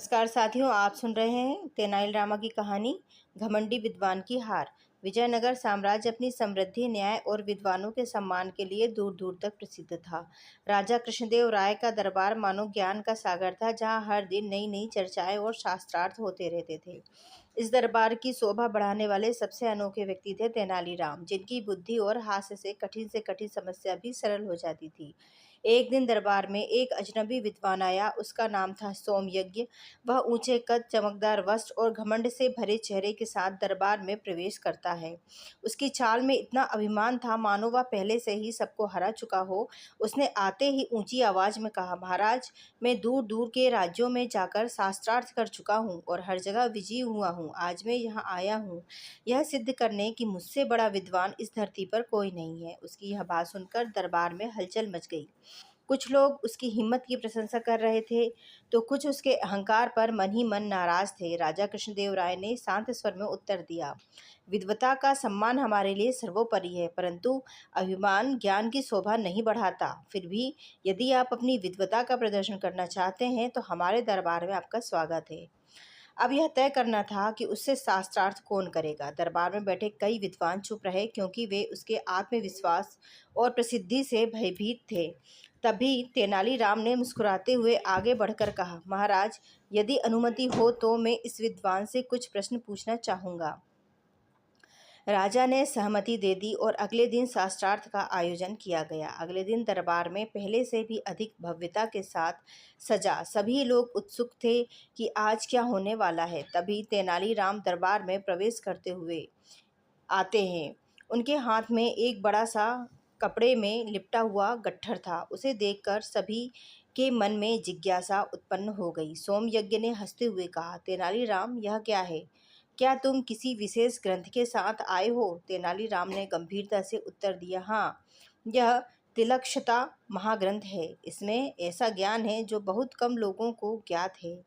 नमस्कार साथियों, आप सुन रहे हैं तेनालीरामा की कहानी घमंडी विद्वान की हार। विजयनगर साम्राज्य अपनी समृद्धि, न्याय और विद्वानों के सम्मान के लिए दूर दूर तक प्रसिद्ध था। राजा कृष्णदेव राय का दरबार मानो ज्ञान का सागर था, जहां हर दिन नई नई चर्चाएं और शास्त्रार्थ होते रहते थे। इस दरबार की शोभा बढ़ाने वाले सबसे अनोखे व्यक्ति थे तेनालीराम, जिनकी बुद्धि और हास्य से कठिन समस्या भी सरल हो जाती थी। एक दिन दरबार में एक अजनबी विद्वान आया। उसका नाम था सोमयज्ञ। वह ऊंचे कद, चमकदार वस्त्र और घमंड से भरे चेहरे के साथ दरबार में प्रवेश करता है। उसकी चाल में इतना अभिमान था मानो वह पहले से ही सबको हरा चुका हो। उसने आते ही ऊंची आवाज में कहा, महाराज, मैं दूर दूर के राज्यों में जाकर शास्त्रार्थ कर चुका हूँ और हर जगह विजयी हुआ हूँ। आज मैं यहाँ आया हूँ यह सिद्ध करने कि मुझसे बड़ा विद्वान इस धरती पर कोई नहीं है। उसकी यह बात सुनकर दरबार में हलचल मच गई। कुछ लोग उसकी हिम्मत की प्रशंसा कर रहे थे, तो कुछ उसके अहंकार पर मन ही मन नाराज थे। राजा कृष्णदेव राय ने शांत स्वर में उत्तर दिया, विद्वता का सम्मान हमारे लिए सर्वोपरि है, परंतु अभिमान ज्ञान की शोभा नहीं बढ़ाता। फिर भी यदि आप अपनी विद्वता का प्रदर्शन करना चाहते हैं तो हमारे दरबार में आपका स्वागत है। अब यह तय करना था कि उससे शास्त्रार्थ कौन करेगा। दरबार में बैठे कई विद्वान चुप रहे, क्योंकि वे उसके आत्मविश्वास और प्रसिद्धि से भयभीत थे। तभी तेनालीराम ने मुस्कुराते हुए आगे बढ़कर कहा, महाराज, यदि अनुमति हो तो मैं इस विद्वान से कुछ प्रश्न पूछना चाहूँगा। राजा ने सहमति दे दी और अगले दिन शास्त्रार्थ का आयोजन किया गया। अगले दिन दरबार में पहले से भी अधिक भव्यता के साथ सजा। सभी लोग उत्सुक थे कि आज क्या होने वाला है। तभी तेनालीराम दरबार में प्रवेश करते हुए आते हैं। उनके हाथ में एक बड़ा सा कपड़े में लिपटा हुआ गट्ठर था। उसे देखकर सभी के मन में जिज्ञासा उत्पन्न हो गई। सोमयज्ञ ने हंसते हुए कहा, तेनालीराम, यह क्या है? क्या तुम किसी विशेष ग्रंथ के साथ आए हो? तेनालीराम ने गंभीरता से उत्तर दिया, हाँ, यह तिलक्षता महाग्रंथ है। इसमें ऐसा ज्ञान है जो बहुत कम लोगों को ज्ञात है।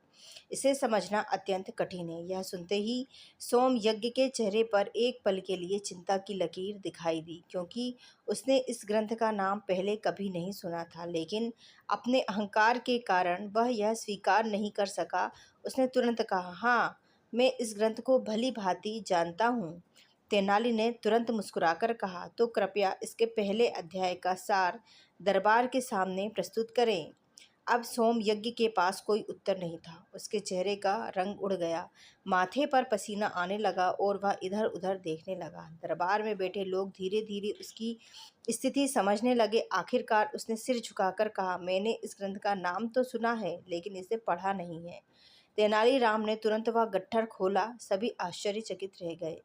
इसे समझना अत्यंत कठिन है। यह सुनते ही सोमयज्ञ के चेहरे पर एक पल के लिए चिंता की लकीर दिखाई दी, क्योंकि उसने इस ग्रंथ का नाम पहले कभी नहीं सुना था। लेकिन अपने अहंकार के कारण वह यह स्वीकार नहीं कर सका। उसने तुरंत कहा, हाँ, मैं इस ग्रंथ को भली भांति जानता हूँ। तेनाली ने तुरंत मुस्कुराकर कहा, तो कृपया इसके पहले अध्याय का सार दरबार के सामने प्रस्तुत करें। अब सोमयज्ञ के पास कोई उत्तर नहीं था। उसके चेहरे का रंग उड़ गया, माथे पर पसीना आने लगा और वह इधर उधर देखने लगा। दरबार में बैठे लोग धीरे धीरे उसकी स्थिति समझने लगे। आखिरकार उसने सिर झुकाकर कहा, मैंने इस ग्रंथ का नाम तो सुना है, लेकिन इसे पढ़ा नहीं है। तेनालीराम ने तुरंत वह गट्ठर खोला। सभी आश्चर्यचकित रह गए।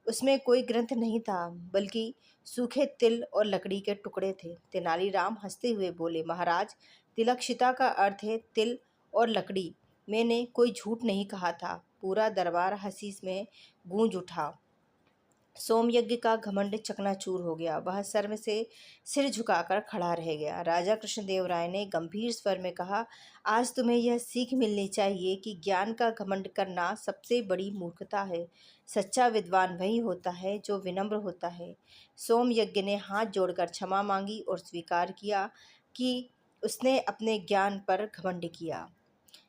उसमें कोई ग्रंथ नहीं था, बल्कि सूखे तिल और लकड़ी के टुकड़े थे। तेनालीराम हंसते हुए बोले, महाराज, तिलक्षिता का अर्थ है तिल और लकड़ी। मैंने कोई झूठ नहीं कहा था। पूरा दरबार हंसी में गूंज उठा। सोमयज्ञ का घमंड चकनाचूर हो गया। वह शर्म से सिर झुकाकर खड़ा रह गया। राजा कृष्णदेव राय ने गंभीर स्वर में कहा, आज तुम्हें यह सीख मिलनी चाहिए कि ज्ञान का घमंड करना सबसे बड़ी मूर्खता है। सच्चा विद्वान वही होता है जो विनम्र होता है। सोमयज्ञ ने हाथ जोड़कर क्षमा मांगी और स्वीकार किया कि उसने अपने ज्ञान पर घमंड किया।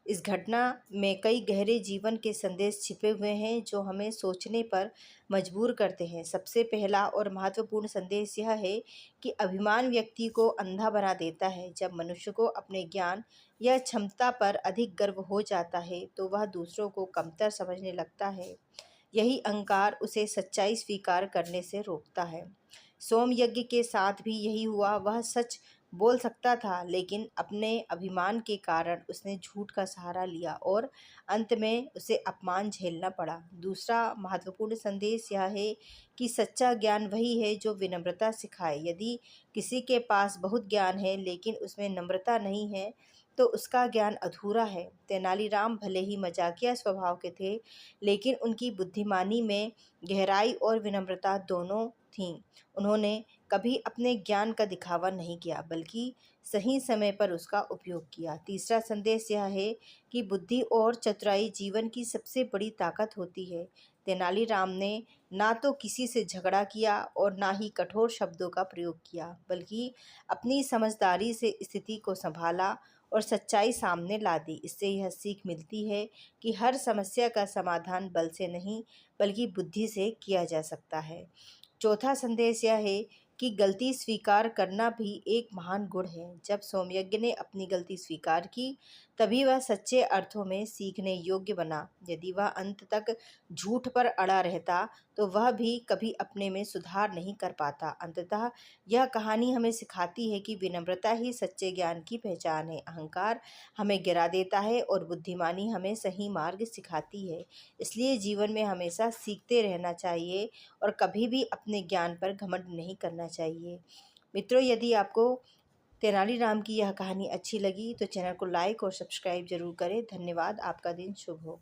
इस घटना में कई गहरे जीवन के संदेश छिपे हुए हैं, जो हमें सोचने पर मजबूर करते हैं। सबसे पहला और महत्वपूर्ण संदेश यह है कि अभिमान व्यक्ति को अंधा बना देता है। जब मनुष्य को अपने ज्ञान या क्षमता पर अधिक गर्व हो जाता है, तो वह दूसरों को कमतर समझने लगता है। यही अहंकार उसे सच्चाई स्वीकार करने से रोकता है। सोमयज्ञ के साथ भी यही हुआ। वह सच बोल सकता था, लेकिन अपने अभिमान के कारण उसने झूठ का सहारा लिया और अंत में उसे अपमान झेलना पड़ा। दूसरा महत्वपूर्ण संदेश यह है कि सच्चा ज्ञान वही है जो विनम्रता सिखाए। यदि किसी के पास बहुत ज्ञान है लेकिन उसमें नम्रता नहीं है, तो उसका ज्ञान अधूरा है। तेनालीराम भले ही मजाकिया स्वभाव के थे, लेकिन उनकी बुद्धिमानी में गहराई और विनम्रता दोनों थीं। उन्होंने कभी अपने ज्ञान का दिखावा नहीं किया, बल्कि सही समय पर उसका उपयोग किया। तीसरा संदेश यह है कि बुद्धि और चतुराई जीवन की सबसे बड़ी ताकत होती है। तेनालीराम ने ना तो किसी से झगड़ा किया और ना ही कठोर शब्दों का प्रयोग किया, बल्कि अपनी समझदारी से स्थिति को संभाला और सच्चाई सामने ला दी। इससे यह सीख मिलती है कि हर समस्या का समाधान बल से नहीं बल्कि बुद्धि से किया जा सकता है। चौथा संदेश यह है कि गलती स्वीकार करना भी एक महान गुण है। जब सोमयज्ञ ने अपनी गलती स्वीकार की, तभी वह सच्चे अर्थों में सीखने योग्य बना। यदि वह अंत तक झूठ पर अड़ा रहता, तो वह भी कभी अपने में सुधार नहीं कर पाता। अंततः यह कहानी हमें सिखाती है कि विनम्रता ही सच्चे ज्ञान की पहचान है। अहंकार हमें गिरा देता है और बुद्धिमानी हमें सही मार्ग सिखाती है। इसलिए जीवन में हमेशा सीखते रहना चाहिए और कभी भी अपने ज्ञान पर घमंड नहीं करना चाहिए। मित्रों, यदि आपको तेनालीराम की यह कहानी अच्छी लगी तो चैनल को लाइक और सब्सक्राइब जरूर करें। धन्यवाद। आपका दिन शुभ हो।